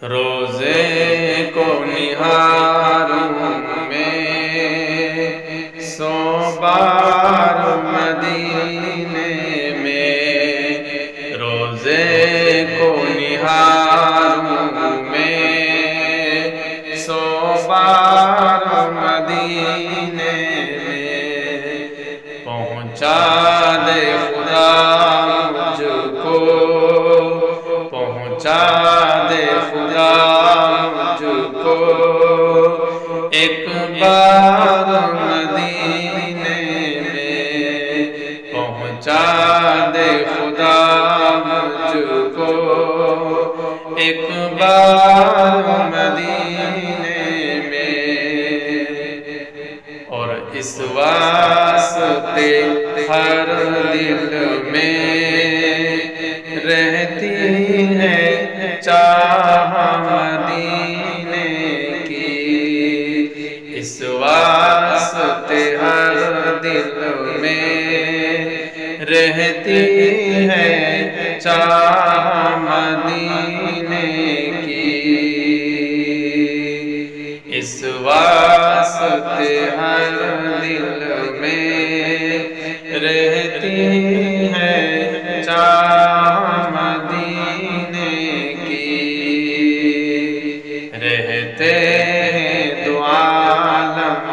روزے کو نہاروں میں 100 بار مدینے میں، روزے کو نہاروں میں 100 بار مدینے میں، پہنچا دے خدا مجھ کو، پہنچا دے خدا مجھ کو ایک بار مدینے میں، پہنچا دے خدا مجھ کو ایک بار مدینے میں۔ اور اس واسطے ہر دل میں رہتی ہے چاہ مدینے کی، اس واسطے ہر دل میں رہتی ہے چاہ مدینے کی، اس واسطے ہر دل میں رہتی ہے چاہ مدینے کی۔ رہتے ہیں دو عالم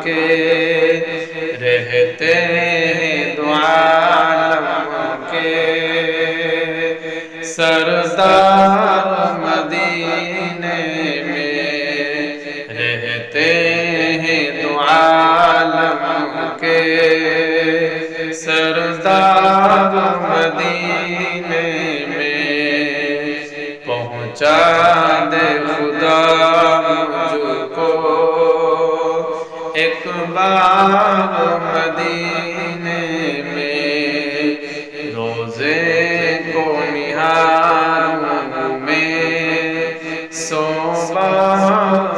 کے، رہتے ہیں دو عالم کے سردار مدینے میں، رہتے ہیں دو عالم کے سردار مدینے میں، پہنچا دے خدا مجھ کو ایک بار مدینے میں، روزے کو نہاروں میں 100 بار